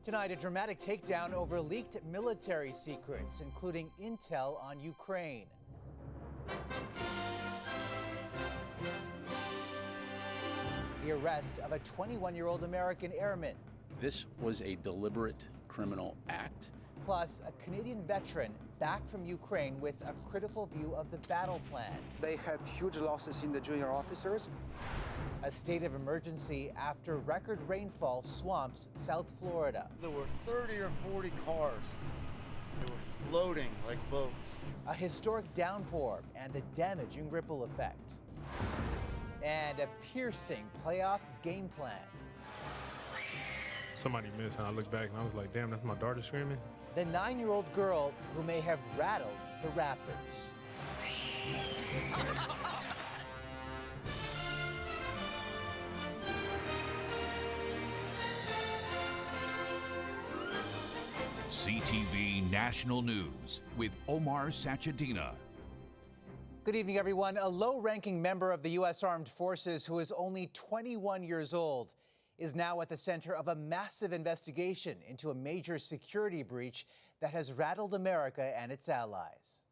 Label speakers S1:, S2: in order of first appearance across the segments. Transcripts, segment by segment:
S1: Tonight, a dramatic takedown over leaked military secrets, including intel on Ukraine. The arrest of a 21-year-old American airman.
S2: This was a deliberate criminal act.
S1: Plus, a Canadian veteran back from Ukraine with a critical view of the battle plan.
S3: They had huge losses in the junior officers.
S1: A state of emergency after record rainfall swamps South Florida.
S4: There were 30 or 40 cars. They were floating like boats.
S1: A historic downpour and the damaging ripple effect. And a piercing playoff game plan.
S5: Somebody missed, and I looked back and I was like, damn, that's my daughter screaming.
S1: The 9-year-old girl who may have rattled the Raptors.
S6: CTV National News with Omar Sachedina.
S1: Good evening, everyone. A low-ranking member of the U.S. Armed Forces who is only 21 years old is now at the center of a massive investigation into a major security breach that has rattled America and its allies.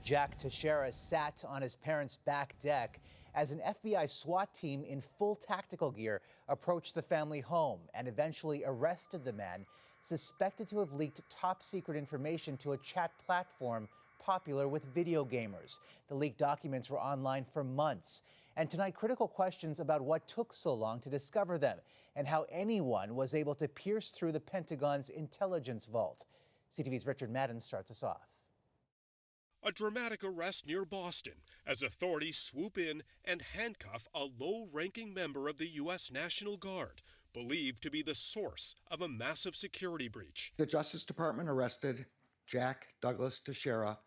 S1: Jack Teixeira sat on his parents' back deck as an FBI SWAT team in full tactical gear approached the family home and eventually arrested the man suspected to have leaked top-secret information to a chat platform popular with video gamers. The leaked documents were online for months. And tonight, critical questions about what took so long to discover them and how anyone was able to pierce through the Pentagon's intelligence vault. CTV's Richard Madden starts us off.
S7: A dramatic arrest near Boston as authorities swoop in and handcuff a low-ranking member of the U.S. National Guard, believed to be the source of a massive security breach.
S8: The Justice Department arrested Jack Douglas Teixeira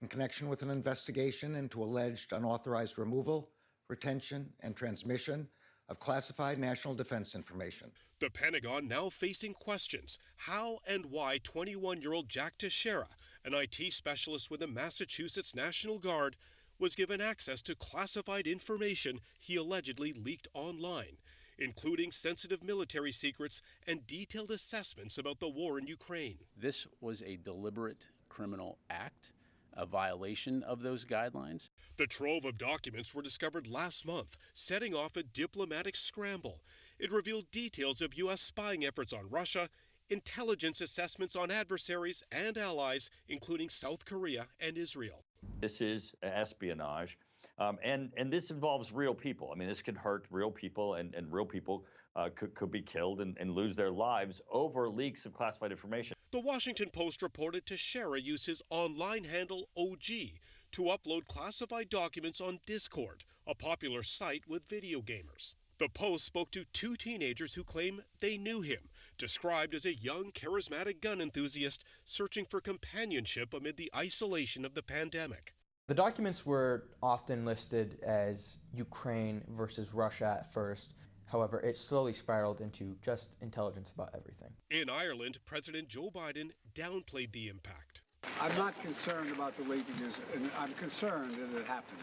S8: in connection with an investigation into alleged unauthorized removal, retention, and transmission of classified national defense information.
S7: The Pentagon now facing questions how and why 21-year-old Jack Teixeira, an IT specialist with the Massachusetts National Guard, was given access to classified information he allegedly leaked online, including sensitive military secrets and detailed assessments about the war in Ukraine.
S2: This was a deliberate criminal act, a violation of those guidelines.
S7: The trove of documents were discovered last month, setting off a diplomatic scramble. It revealed details of U.S. spying efforts on Russia, intelligence assessments on adversaries and allies, including South Korea and Israel.
S9: This is espionage. And this involves real people. I mean, this can hurt real people, and real people could be killed and lose their lives over leaks of classified information.
S7: The Washington Post reported Teixeira used his online handle OG to upload classified documents on Discord, a popular site with video gamers. The Post spoke to 2 teenagers who claim they knew him, described as a young, charismatic gun enthusiast searching for companionship amid the isolation of the pandemic.
S10: The documents were often listed as Ukraine versus Russia at first. However, it slowly spiraled into just intelligence about everything.
S7: In Ireland, President Joe Biden downplayed the impact.
S11: I'm not concerned about the leakages, and I'm concerned that it happened.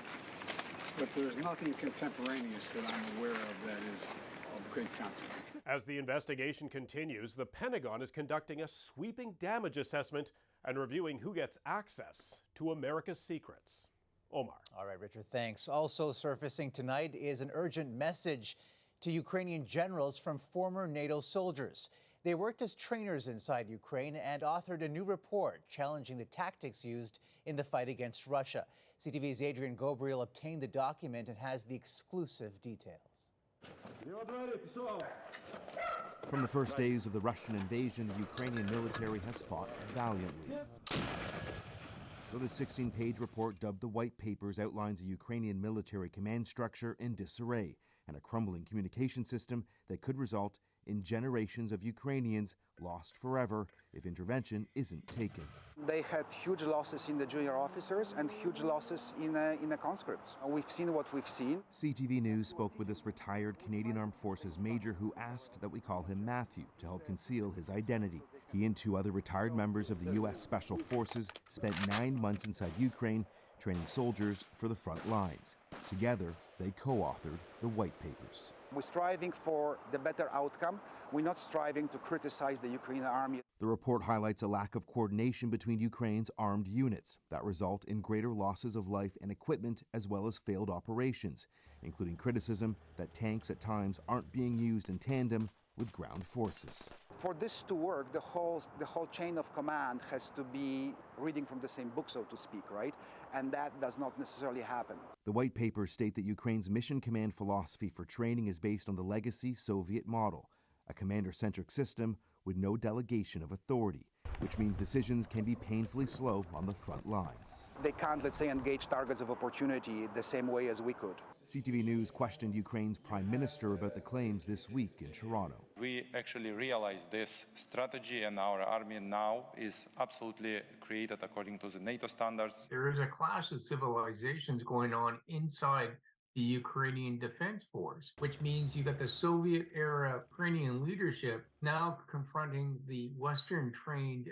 S11: But there's nothing contemporaneous that I'm aware of that is of great consequence.
S7: As the investigation continues, the Pentagon is conducting a sweeping damage assessment and reviewing who gets access to America's secrets. Omar.
S1: All right, Richard, thanks. Also surfacing tonight is an urgent message to Ukrainian generals from former NATO soldiers. They worked as trainers inside Ukraine and authored a new report challenging the tactics used in the fight against Russia. CTV's Adrian Gobriel obtained the document and has the exclusive details.
S12: From the first days of the Russian invasion, the Ukrainian military has fought valiantly. Though the 16-page report, dubbed the White Papers, outlines a Ukrainian military command structure in disarray and a crumbling communication system that could result in generations of Ukrainians lost forever if intervention isn't taken.
S3: They had huge losses in the junior officers and huge losses in the conscripts. We've seen what we've seen.
S12: CTV News spoke with this retired Canadian Armed Forces major who asked that we call him Matthew to help conceal his identity. He and 2 other retired members of the U.S. Special Forces spent 9 months inside Ukraine training soldiers for the front lines. Together, they co-authored the White Papers.
S3: We're striving for the better outcome. We're not striving to criticize the Ukrainian army.
S12: The report highlights a lack of coordination between Ukraine's armed units that result in greater losses of life and equipment, as well as failed operations, including criticism that tanks at times aren't being used in tandem with ground forces.
S3: For this to work, the whole chain of command has to be reading from the same book, so to speak, right? And that does not necessarily happen.
S12: The White Papers state that Ukraine's mission command philosophy for training is based on the legacy Soviet model, a commander-centric system with no delegation of authority, which means decisions can be painfully slow on the front lines.
S3: They can't, let's say, engage targets of opportunity the same way as we could.
S12: CTV News questioned Ukraine's prime minister about the claims this week in Toronto.
S13: We actually realize this strategy, and our army now is absolutely created according to the NATO standards.
S14: There is a clash of civilizations going on inside the Ukrainian Defense Force, which means you got the Soviet-era Ukrainian leadership now confronting the Western-trained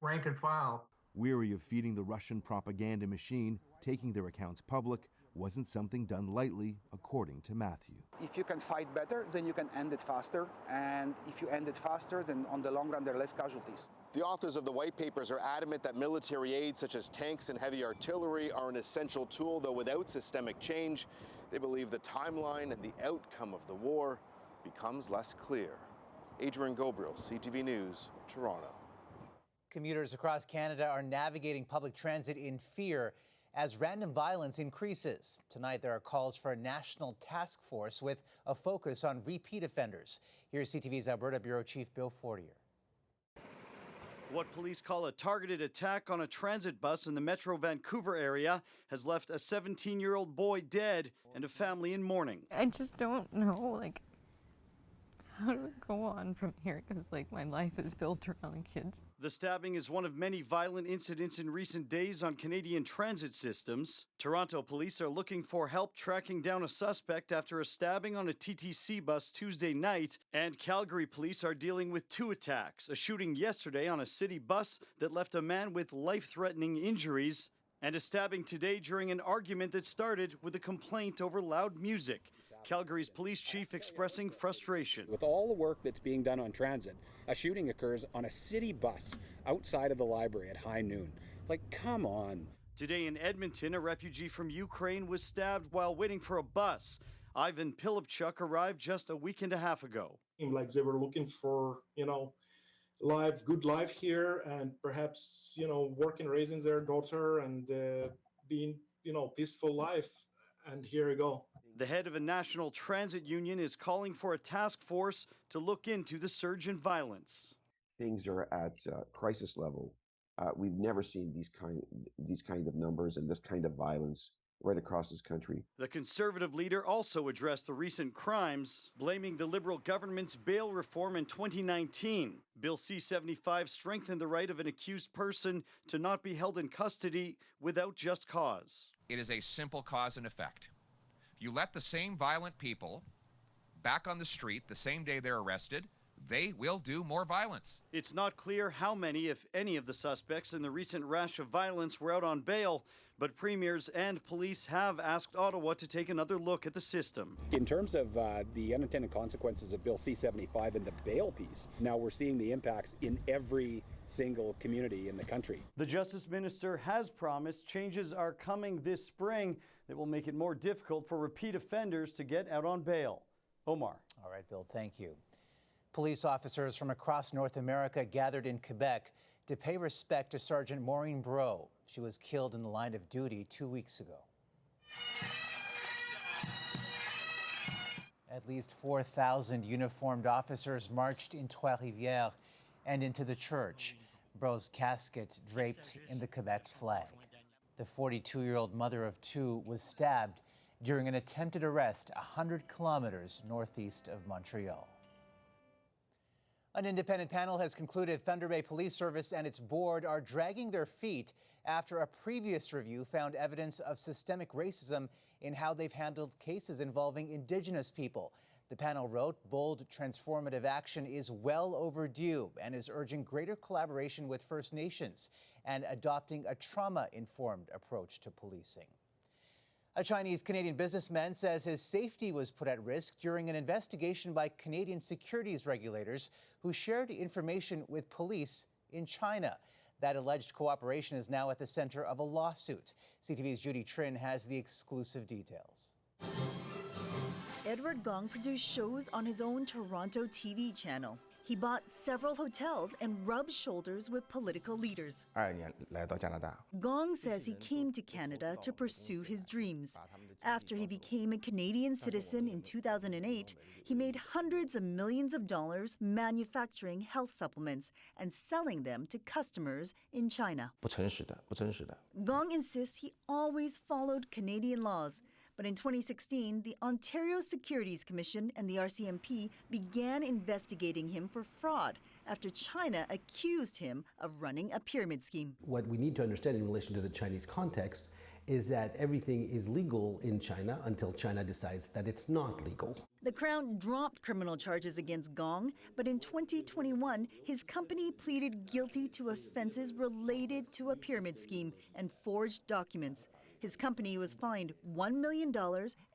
S14: rank and file.
S12: Weary of feeding the Russian propaganda machine, taking their accounts public wasn't something done lightly, according to Matthew.
S3: If you can fight better, then you can end it faster. And if you end it faster, then on the long run, there are less casualties.
S15: The authors of the White Papers are adamant that military aid such as tanks and heavy artillery are an essential tool, though without systemic change, they believe the timeline and the outcome of the war becomes less clear. Adrian Gobriel, CTV News, Toronto.
S1: Commuters across Canada are navigating public transit in fear as random violence increases. Tonight, there are calls for a national task force with a focus on repeat offenders. Here's CTV's Alberta Bureau Chief Bill Fortier.
S4: What police call a targeted attack on a transit bus in the Metro Vancouver area has left a 17-year-old boy dead and a family in mourning.
S16: I just don't know, how do I go on from here? Because, my life is built around kids.
S4: The stabbing is one of many violent incidents in recent days on Canadian transit systems. Toronto police are looking for help tracking down a suspect after a stabbing on a TTC bus Tuesday night, and Calgary police are dealing with two attacks, a shooting yesterday on a city bus that left a man with life-threatening injuries, and a stabbing today during an argument that started with a complaint over loud music. Calgary's police chief expressing frustration.
S17: With all the work that's being done on transit, a shooting occurs on a city bus outside of the library at high noon. Come on.
S4: Today in Edmonton, a refugee from Ukraine was stabbed while waiting for a bus. Ivan Pilipchuk arrived just a week and a half ago.
S18: They were looking for, good life here and perhaps, working, raising their daughter and being, peaceful life. And here we go.
S4: The head of a national transit union is calling for a task force to look into the surge in violence.
S19: Things are at crisis level. We've never seen these kind of numbers and this kind of violence right across this country.
S4: The Conservative leader also addressed the recent crimes, blaming the Liberal government's bail reform in 2019. Bill C-75 strengthened the right of an accused person to not be held in custody without just cause.
S20: It is a simple cause and effect. You let the same violent people back on the street the same day they're arrested, they will do more violence.
S4: It's not clear how many, if any, of the suspects in the recent rash of violence were out on bail, but premiers and police have asked Ottawa to take another look at the system.
S17: In terms of the unintended consequences of Bill C-75 and the bail piece, now we're seeing the impacts in every single community in the country.
S4: The Justice Minister has promised changes are coming this spring that will make it more difficult for repeat offenders to get out on bail. Omar.
S1: All right, Bill, thank you. Police officers from across North America gathered in Quebec to pay respect to Sergeant Maureen Breau. She was killed in the line of duty 2 weeks ago. At least 4,000 uniformed officers marched in Trois-Rivières and into the church, Breau's casket draped in the Quebec flag. The 42-year-old mother of two was stabbed during an attempted arrest 100 kilometers northeast of Montreal. An independent panel has concluded Thunder Bay Police Service and its board are dragging their feet after a previous review found evidence of systemic racism in how they've handled cases involving Indigenous people. The panel wrote, bold, transformative action is well overdue and is urging greater collaboration with First Nations and adopting a trauma-informed approach to policing. A Chinese-Canadian businessman says his safety was put at risk during an investigation by Canadian securities regulators who shared information with police in China. That alleged cooperation is now at the center of a lawsuit. CTV's Judy Trin has the exclusive details.
S21: Edward Gong produced shows on his own Toronto TV channel. He bought several hotels and rubbed shoulders with political leaders. Gong says he came to Canada to pursue his dreams. After he became a Canadian citizen in 2008, he made hundreds of millions of dollars manufacturing health supplements and selling them to customers in China. Gong insists he always followed Canadian laws. But in 2016, the Ontario Securities Commission and the RCMP began investigating him for fraud after China accused him of running a pyramid scheme.
S22: What we need to understand in relation to the Chinese context is that everything is legal in China until China decides that it's not legal.
S21: The Crown dropped criminal charges against Gong, but in 2021, his company pleaded guilty to offenses related to a pyramid scheme and forged documents. His company was fined $1 million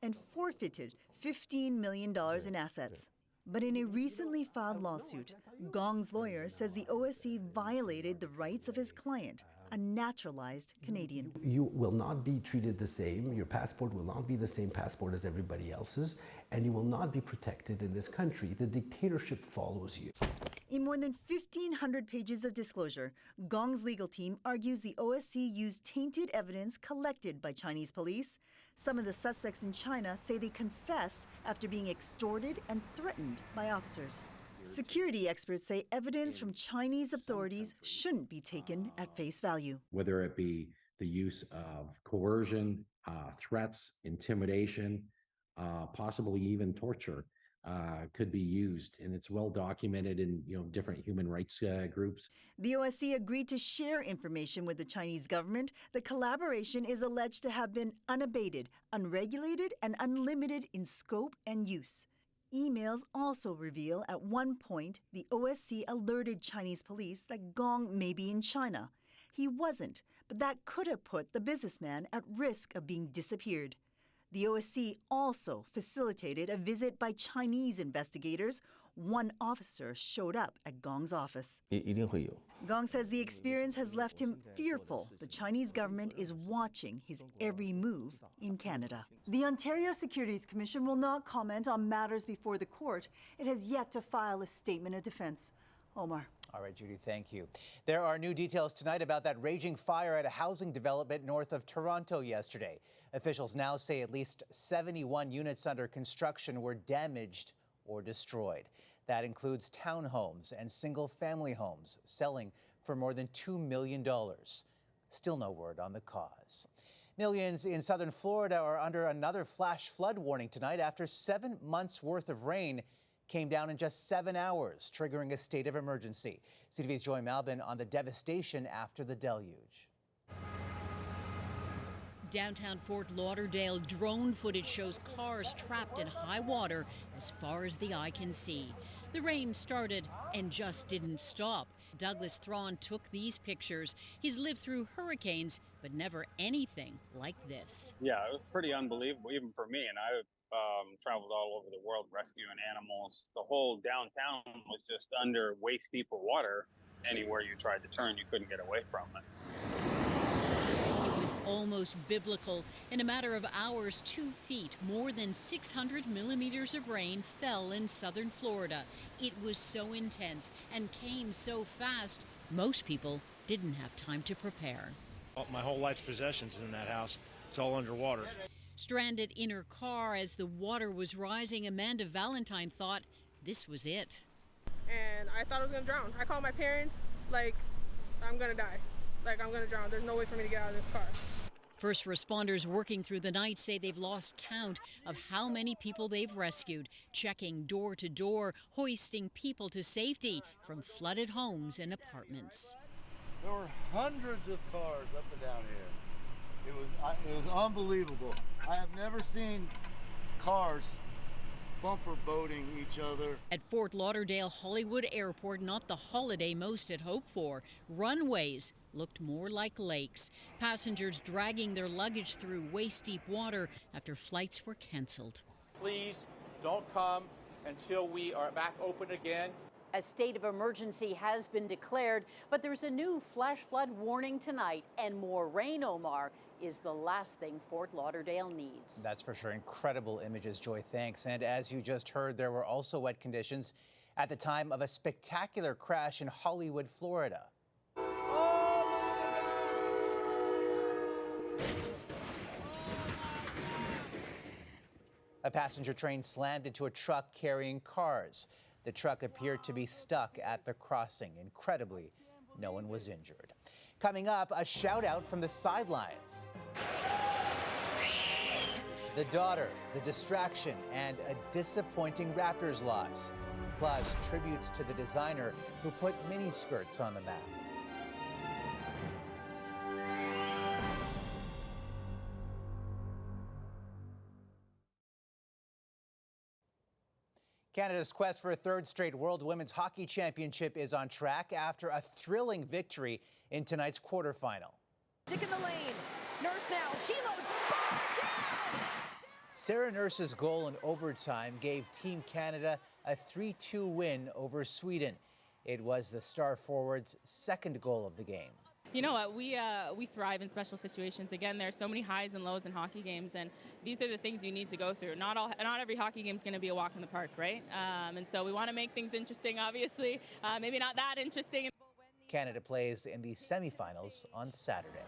S21: and forfeited $15 million in assets. But in a recently filed lawsuit, Gong's lawyer says the OSC violated the rights of his client, a naturalized Canadian.
S22: You will not be treated the same. Your passport will not be the same passport as everybody else's, and you will not be protected in this country. The dictatorship follows you.
S21: In more than 1,500 pages of disclosure, Gong's legal team argues the OSC used tainted evidence collected by Chinese police. Some of the suspects in China say they confessed after being extorted and threatened by officers. Security experts say evidence from Chinese authorities shouldn't be taken at face value.
S23: Whether it be the use of coercion, threats, intimidation, possibly even torture, could be used, and it's well documented in different human rights groups.
S21: The OSC agreed to share information with the Chinese government. The collaboration is alleged to have been unabated, unregulated, and unlimited in scope and use. Emails also reveal at one point the OSC alerted Chinese police that Gong may be in China. He wasn't, but that could have put the businessman at risk of being disappeared. The OSC also facilitated a visit by Chinese investigators. One officer showed up at Gong's office. Gong says the experience has left him fearful the Chinese government is watching his every move in Canada. The Ontario Securities Commission will not comment on matters before the court. It has yet to file a statement of defense. Omar.
S1: All right, Judy, thank you. There are new details tonight about that raging fire at a housing development north of Toronto yesterday. Officials now say at least 71 units under construction were damaged or destroyed. That includes townhomes and single-family homes selling for more than $2 million. Still no word on the cause. Millions in southern Florida are under another flash flood warning tonight after 7 months' worth of rain came down in just 7 hours, triggering a state of emergency. CTV's Joy Malbin on the devastation after the deluge.
S24: Downtown Fort Lauderdale, drone footage shows cars trapped in high water as far as the eye can see. The rain started and just didn't stop. Douglas Thrawn took these pictures. He's lived through hurricanes, but never anything like this.
S25: Yeah, it was pretty unbelievable, even for me. And I traveled all over the world rescuing animals. The whole downtown was just under waist deep of water. Anywhere you tried to turn, you couldn't get away from it.
S24: It was almost biblical. In a matter of hours, 2 feet, more than 600 millimeters of rain fell in southern Florida. It was so intense and came so fast, most people didn't have time to prepare.
S26: My whole life's possessions is in that house. It's all underwater.
S24: Stranded in her car as the water was rising, Amanda Valentine thought this was it.
S27: And I thought I was gonna drown. I called my parents, like, I'm gonna die. Like, I'm gonna drown. There's no way for me to get out of this car.
S24: First responders working through the night say they've lost count of how many people they've rescued, checking door to door, hoisting people to safety from flooded homes and apartments.
S28: There were hundreds of cars up and down here. It was unbelievable. I have never seen cars bumper boating each other.
S24: At Fort Lauderdale Hollywood Airport, not the holiday most had hoped for. Runways looked more like lakes. Passengers dragging their luggage through waist-deep water after flights were canceled.
S2: Please don't come until we are back open again.
S24: A state of emergency has been declared, but there's a new flash flood warning tonight, and more rain, Omar, is the last thing Fort Lauderdale needs.
S1: That's for sure. Incredible images, Joy. Thanks. And as you just heard, there were also wet conditions at the time of a spectacular crash in Hollywood, Florida. A passenger train slammed into a truck carrying cars. The truck appeared to be stuck at the crossing. Incredibly, no one was injured. Coming up, a shout out from the sidelines. The daughter, the distraction, and a disappointing Raptors loss. Plus, tributes to the designer who put miniskirts on the map. Canada's quest for a third straight World Women's Hockey Championship is on track after a thrilling victory in tonight's quarterfinal.
S5: Stick in the lane. Nurse now. She loads far down.
S1: Sarah Nurse's goal in overtime gave Team Canada a 3-2 win over Sweden. It was the star forward's second goal of the game.
S6: You know what, we thrive in special situations. Again, there are so many highs and lows in hockey games, and these are the things you need to go through. Not every hockey game is going to be a walk in the park, right? And so we want to make things interesting, obviously. Maybe not that interesting.
S1: Canada plays in the semifinals on Saturday.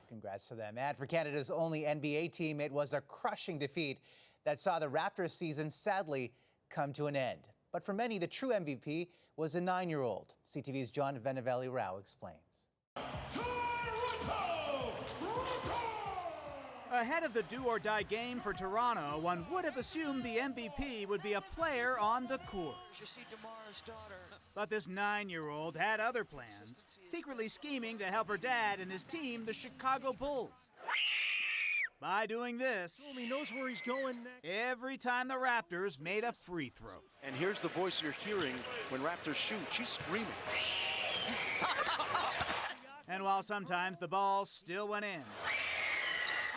S1: Congrats to them. And for Canada's only NBA team, it was a crushing defeat that saw the Raptors season sadly come to an end. But for many, the true MVP was a 9-year-old. CTV's John Venavelli-Rao explains.
S7: Ahead of the do-or-die game for Toronto, one would have assumed the MVP would be a player on the court. But this 9-year-old had other plans, secretly scheming to help her dad and his team, the Chicago Bulls. By doing this,
S28: He knows where he's going next.
S7: every time the Raptors made a free throw.
S28: And here's the voice you're hearing when Raptors shoot. She's screaming.
S7: And while sometimes the ball still went in,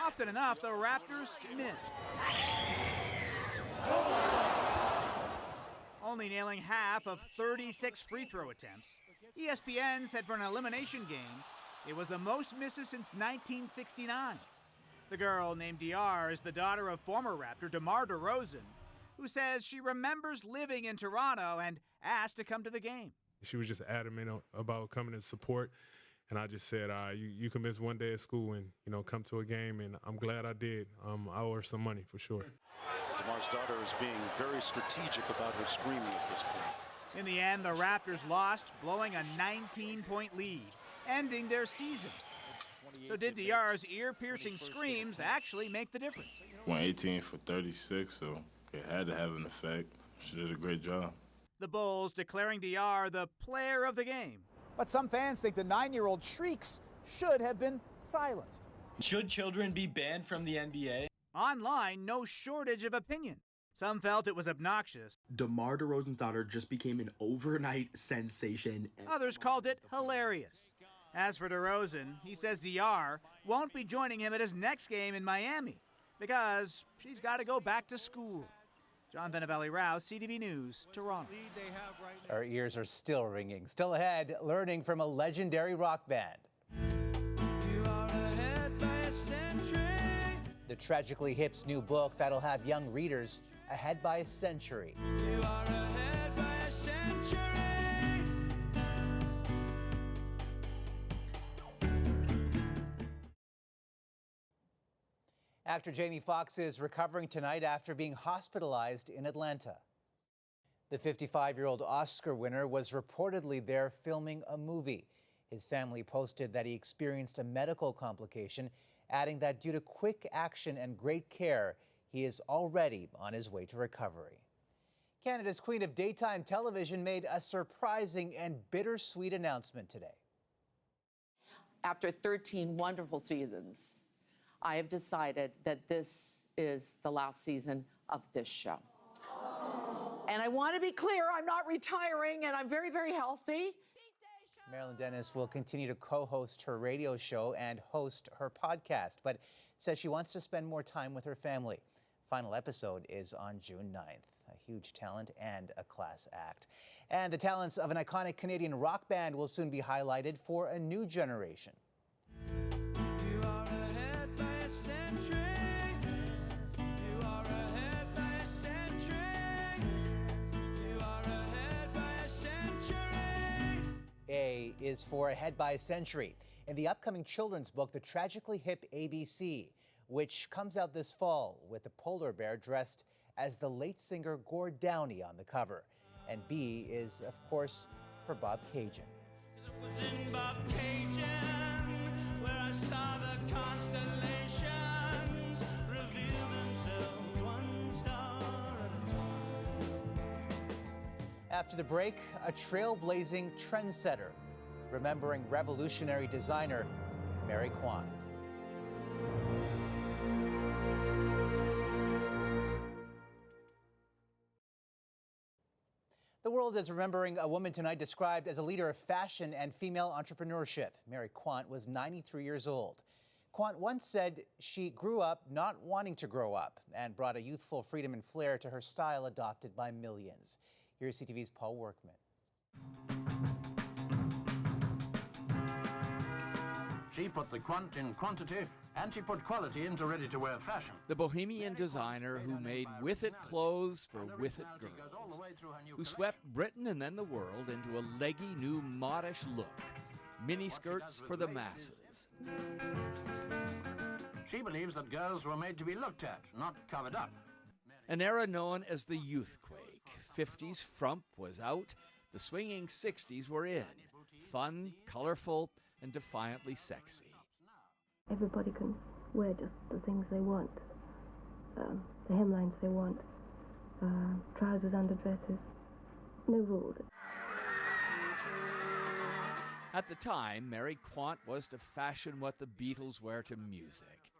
S7: often enough the Raptors missed. Only nailing half of 36 free throw attempts. ESPN said for an elimination game, it was the most misses since 1969. The girl named DR is the daughter of former Raptor DeMar DeRozan, who says she remembers living in Toronto and asked to come to the game.
S8: She was just adamant about coming to support. And I just said, you can miss one day at school and, come to a game, and I'm glad I did. I owe her some money for sure.
S28: DeMar's daughter is being very strategic about her screaming at this point.
S7: In the end, the Raptors lost, blowing a 19-point lead, ending their season. So did DR's ear-piercing screams actually make the difference?
S9: Went 18 for 36, so it had to have an effect. She did a great job.
S7: The Bulls declaring DR the player of the game. But some fans think the 9-year-old shrieks should have been silenced.
S10: Should children be banned from the NBA?
S7: Online, no shortage of opinion. Some felt it was obnoxious.
S11: DeMar DeRozan's daughter just became an overnight sensation.
S7: Others called it hilarious. As for DeRozan, he says DR won't be joining him at his next game in Miami because she's got to go back to school. John Venavelli-Rao, CTV News, Toronto.
S1: Our ears are still ringing. Still ahead, learning from a legendary rock band. The Tragically Hip's new book that'll have young readers ahead by a century. Actor Jamie Foxx is recovering tonight after being hospitalized in Atlanta. The 55-year-old Oscar winner was reportedly there filming a movie. His family posted that he experienced a medical complication, adding that due to quick action and great care, he is already on his way to recovery. Canada's Queen of Daytime Television made a surprising and bittersweet announcement today.
S29: After 13 wonderful seasons, I have decided that this is the last season of this show. And I want to be clear, I'm not retiring, and I'm very, very healthy.
S1: Marilyn Dennis will continue to co-host her radio show and host her podcast, but says she wants to spend more time with her family. Final episode is on June 9th. A huge talent and a class act. And the talents of an iconic Canadian rock band will soon be highlighted for a new generation. A is for Ahead by a Century. In the upcoming children's book, The Tragically Hip ABC, which comes out this fall with the polar bear dressed as the late singer Gord Downie on the cover. And B is, of course, for Bob Cajun.
S3: It was in Bob Cajun where I saw the constellations reveal themselves one star at a time.
S1: After the break, a trailblazing trendsetter, remembering revolutionary designer Mary Quant. The world is remembering a woman tonight described as a leader of fashion and female entrepreneurship. Mary Quant was 93 years old. Quant once said she grew up not wanting to grow up and brought a youthful freedom and flair to her style adopted by millions. Here's CTV's Paul Workman.
S12: She put the quant in quantity, and she put quality into ready-to-wear fashion.
S13: The bohemian designer who made with-it clothes for with-it girls, who swept Britain and then the world into a leggy new modish look, miniskirts for the masses.
S12: She believes that girls were made to be looked at, not covered up.
S13: An era known as the youthquake. 50s frump was out, the swinging 60s were in. Fun, colorful, and defiantly sexy.
S14: Everybody can wear just the things they want, the hemlines they want, trousers under dresses, no rules.
S13: At the time, Mary Quant was to fashion what the Beatles were to music.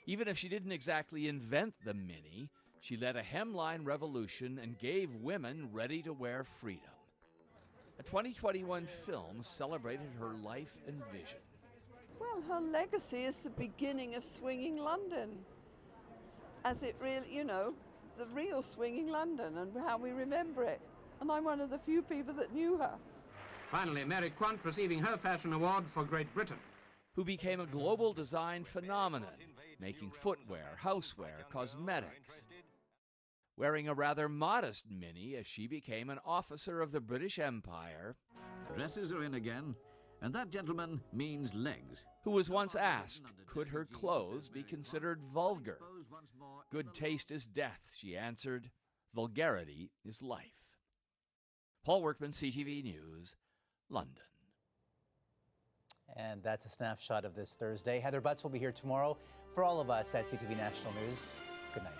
S13: Even if she didn't exactly invent the mini, she led a hemline revolution and gave women ready-to-wear freedom. A 2021 film celebrated her life and vision.
S15: Well, her legacy is the beginning of swinging London, as it really, the real swinging London and how we remember it. And I'm one of the few people that knew her.
S12: Finally, Mary Quant receiving her fashion award for Great Britain.
S13: Who became a global design phenomenon, making footwear, houseware, cosmetics. Wearing a rather modest mini as she became an officer of the British Empire.
S12: Dresses are in again, and that, gentleman, means legs.
S13: Who was once asked, could her clothes be considered vulgar? Good taste is death, she answered. Vulgarity is life. Paul Workman, CTV News, London.
S1: And that's a snapshot of this Thursday. Heather Butts will be here tomorrow. For all of us at CTV National News, good night.